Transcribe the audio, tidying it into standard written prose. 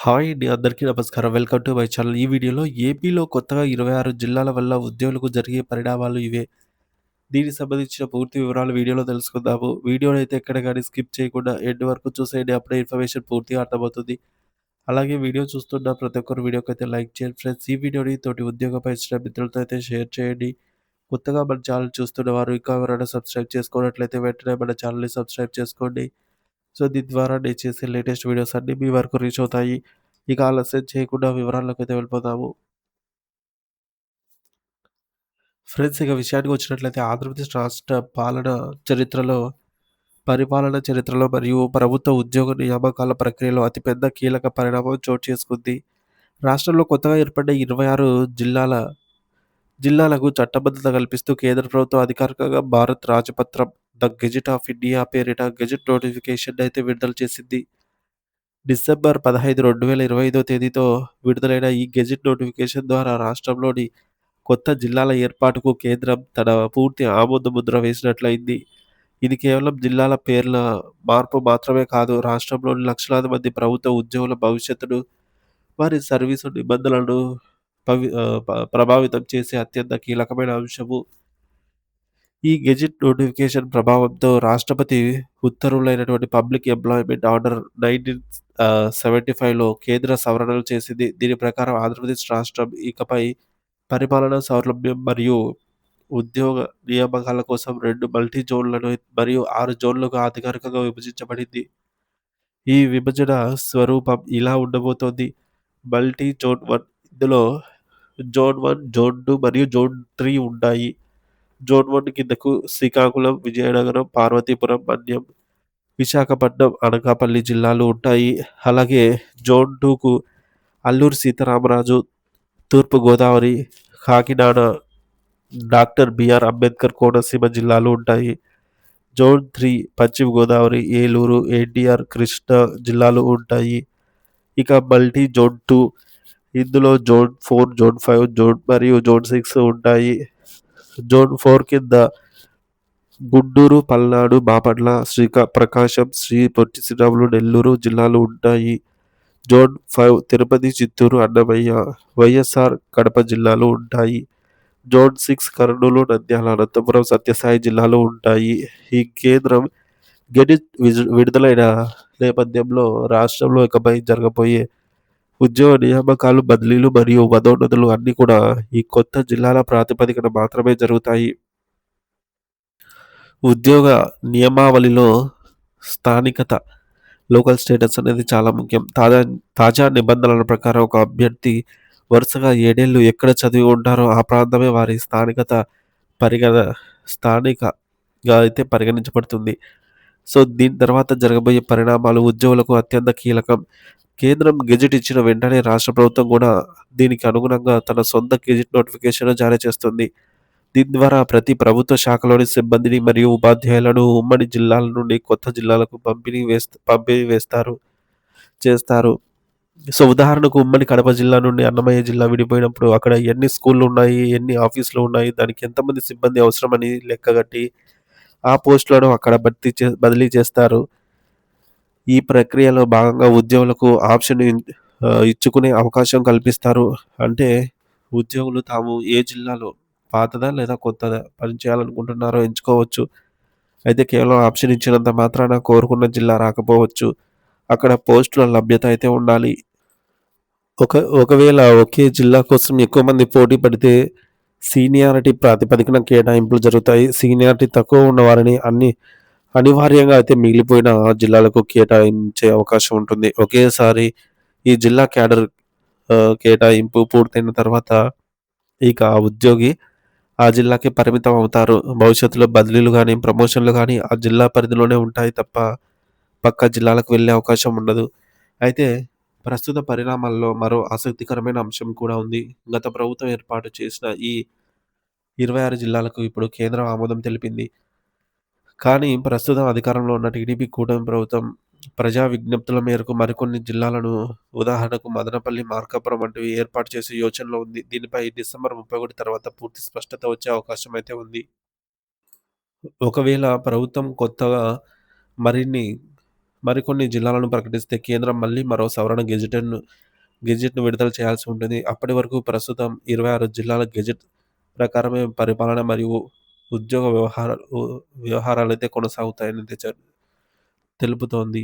Hi అండి. అందరికీ నమస్కారం. Welcome to my channel. ఈ వీడియోలో ఏపీలో కొత్తగా 26 జిల్లాల వల్ల ఉద్యోగులకు జరిగే పరిణామాలు ఇవే. దీనికి సంబంధించిన పూర్తి వివరాలు వీడియోలో తెలుసుకుందాము. వీడియోనైతే ఎక్కడ గాని స్కిప్ చేయకుండా ఎండ్ వరకు చూసేయండి. అప్పుడే ఇన్ఫర్మేషన్ పూర్తిగా అర్థమవుతుంది. అలాగే వీడియో చూస్తున్న ప్రతి ఒక్కరు వీడియోకైతే లైక్ చేయండి ఫ్రెండ్స్. ఈ వీడియోని తోటి ఉద్యోగ పరిచయ మిత్రులతో అయితే షేర్ చేయండి. కొత్తగా మన ఛానల్ చూస్తున్న వారు ఇంకా ఎవరైనా సబ్స్క్రైబ్ చేసుకోనట్లయితే వెంటనే మన ఛానల్‌ని సబ్స్క్రైబ్ చేసుకోండి. సో, దీని ద్వారా నేను చేసే లేటెస్ట్ వీడియోస్ అన్నీ మీ వరకు రీచ్ అవుతాయి. ఇక ఆలస్యం చేయకుండా వివరాల్లోకైతే వెళ్ళిపోదాము. ఫ్రెండ్స్ ఇక విషయానికొచ్చినట్లయితే ఆంధ్రప్రదేశ్ రాష్ట్ర పరిపాలన చరిత్రలో మరియు ప్రభుత్వ ఉద్యోగ నియామకాల ప్రక్రియలో అతిపెద్ద కీలక పరిణామం చోటు చేసుకుంది. రాష్ట్రంలో కొత్తగా ఏర్పడ్డ 26 జిల్లాలకు చట్టబద్ధత కల్పిస్తూ కేంద్ర ప్రభుత్వం అధికారికంగా భారత్ రాజపత్రం ద గెజిట్ ఆఫ్ ఇండియా పేరిట గెజిట్ నోటిఫికేషన్ అయితే విడుదల చేసింది. డిసెంబర్ 15, 2025 తేదీతో విడుదలైన ఈ గెజిట్ నోటిఫికేషన్ ద్వారా రాష్ట్రంలోని కొత్త జిల్లాల ఏర్పాటుకు కేంద్రం తన పూర్తి ఆమోద ముద్ర వేసినట్లయింది. ఇది కేవలం జిల్లాల పేర్ల మార్పు మాత్రమే కాదు, రాష్ట్రంలోని లక్షలాది మంది ప్రభుత్వ ఉద్యోగుల భవిష్యత్తును, వారి సర్వీసు నిబంధనలను ప్రభావితం చేసే అత్యంత కీలకమైన అంశము. ఈ గెజిట్ నోటిఫికేషన్ ప్రభావంతో రాష్ట్రపతి ఉత్తర్వులైనటువంటి పబ్లిక్ ఎంప్లాయ్‌మెంట్ ఆర్డర్ 1975లో కేంద్ర సవరణలు చేసింది. దీని ప్రకారం ఆంధ్రప్రదేశ్ రాష్ట్రం ఇకపై పరిపాలనా సౌలభ్యం మరియు ఉద్యోగ నియామకాల కోసం 2 మల్టీ జోన్‌లను మరియు 6 జోన్‌లుగా అధికారికంగా విభజించబడింది. ఈ విభజన స్వరూపం ఇలా ఉండబోతోంది. మల్టీ జోన్ 1 ఇందులో జోన్ 1, జోన్ 2 మరియు జోన్ 3 ఉంటాయి. జోన్ 1 కిందకు శ్రీకాకుళం, విజయనగరం, పార్వతీపురం, మన్యం, విశాఖపట్నం, అనకాపల్లి జిల్లాలు ఉంటాయి. అలాగే జోన్ 2కు అల్లూరి సీతారామరాజు, తూర్పు గోదావరి, కాకినాడ, డాక్టర్ బిఆర్ అంబేద్కర్ కోనసీమ జిల్లాలు ఉంటాయి. జోన్ 3 పశ్చిమ గోదావరి, ఏలూరు, ఎన్టీఆర్, కృష్ణా జిల్లాలు ఉంటాయి. ఇక మల్టీ జోన్ 2 ఇందులో జోన్ 4, జోన్ 5, మరియు జోన్ 6 ఉంటాయి. జోన్ 4 కింద గుంటూరు, పల్నాడు, బాపట్ల, ప్రకాశం, శ్రీ పొట్టి శ్రీరాములు, నెల్లూరు జిల్లాలు ఉంటాయి. జోన్ 5 తిరుపతి, చిత్తూరు, అన్నమయ్య, వైఎస్ఆర్ కడప జిల్లాలు ఉంటాయి. జోన్ 6 కర్నూలు, నంద్యాల, అనంతపురం, సత్యసాయి జిల్లాలు ఉంటాయి. ఈ కేంద్రం గెజిట్ విడుదలైన నేపథ్యంలో రాష్ట్రంలో ఇకపై జరగబోయే ఉద్యోగ నియామకాలు, బదిలీలు మరియు పదోన్నతులు అన్నీ కూడా ఈ కొత్త జిల్లాల ప్రాతిపదికన మాత్రమే జరుగుతాయి. ఉద్యోగ నియమావళిలో స్థానికత, లోకల్ స్టేటస్ అనేది చాలా ముఖ్యం. తాజా నిబంధనల ప్రకారం ఒక అభ్యర్థి వరుసగా 7 ఏళ్ళు ఎక్కడ చదివి ఉంటారో ఆ ప్రాంతమే వారి పరిగణ స్థానికగా అయితే పరిగణించబడుతుంది. సో, దీని తర్వాత జరగబోయే పరిణామాలు ఉద్యోగులకు అత్యంత కీలకం. కేంద్రం గెజిట్ ఇచ్చిన వెంటనే రాష్ట్ర ప్రభుత్వం కూడా దీనికి అనుగుణంగా తన సొంత గెజిట్ నోటిఫికేషన్‌ను జారీ చేస్తుంది. దీని ద్వారా ప్రతి ప్రభుత్వ శాఖలోని సిబ్బందిని మరియు ఉపాధ్యాయులను ఉమ్మడి జిల్లాల నుండి కొత్త జిల్లాలకు పంపిణీ చేస్తారు. సో, ఉదాహరణకు ఉమ్మడి కడప జిల్లా నుండి అన్నమయ్య జిల్లా విడిపోయినప్పుడు అక్కడ ఎన్ని స్కూల్‌లున్నాయి, ఎన్ని ఆఫీసులు ఉన్నాయి, దానికి ఎంతమంది సిబ్బంది అవసరమని లెక్కగట్టి ఆ పోస్టులను అక్కడ బదిలీ చేస్తారు. ఈ ప్రక్రియలో భాగంగా ఉద్యోగులకు ఇచ్చుకునే అవకాశం కల్పిస్తారు. అంటే ఉద్యోగులు తాము ఏ జిల్లాలో పాతదా లేదా కొత్తదా పని చేయాలనుకుంటున్నారో ఎంచుకోవచ్చు. అయితే కేవలం ఆప్షన్ ఇచ్చినంత మాత్రాన కోరుకున్న జిల్లా రాకపోవచ్చు. అక్కడ పోస్టుల లభ్యత అయితే ఉండాలి. ఒకవేళ ఒకే జిల్లా కోసం ఎక్కువ మంది పోటీ పడితే సీనియారిటీ ప్రాతిపదికన కేటాయింపులు జరుగుతాయి. సీనియారిటీ తక్కువ ఉన్న వారిని అనివార్యంగా అయితే మిగిలిపోయిన జిల్లాలకు కేటాయించే అవకాశం ఉంటుంది. ఒకేసారి ఈ జిల్లా కేటాయింపు పూర్తయిన తర్వాత ఇక ఆ ఉద్యోగి ఆ జిల్లాకే పరిమితం అవుతారు. భవిష్యత్తులో బదిలీలు గానీ, ప్రమోషన్‌లు గానీ ఆ జిల్లా పరిధిలోనే ఉంటాయి తప్ప పక్క జిల్లాలకు వెళ్ళే అవకాశం ఉండదు. అయితే ప్రస్తుత పరిణామాల్లో మరో ఆసక్తికరమైన అంశం కూడా ఉంది. గత ప్రభుత్వం ఏర్పాటు చేసిన ఈ 26 జిల్లాలకు ఇప్పుడు కేంద్రం ఆమోదం తెలిపింది. కానీ ప్రస్తుతం అధికారంలో ఉన్న టీడీపీ కూటమి ప్రభుత్వం ప్రజా విజ్ఞప్తుల మేరకు మరికొన్ని జిల్లాలను, ఉదాహరణకు మదనపల్లి, మార్కాపురం వంటివి ఏర్పాటు చేసే యోచనలో ఉంది. దీనిపై డిసెంబర్ 31 తర్వాత పూర్తి స్పష్టత వచ్చే అవకాశం అయితే ఉంది. ఒకవేళ ప్రభుత్వం కొత్తగా మరిన్ని మరికొన్ని జిల్లాలను ప్రకటిస్తే కేంద్రం మళ్ళీ మరో సవరణ గెజెట్‌ను విడుదల చేయాల్సి ఉంటుంది. అప్పటి వరకు ప్రస్తుతం 26 జిల్లాల గెజెట్ ప్రకారమే పరిపాలన మరియు ఉద్యోగ వ్యవహారాలైతే కొనసాగుతాయని తెలుపుతోంది.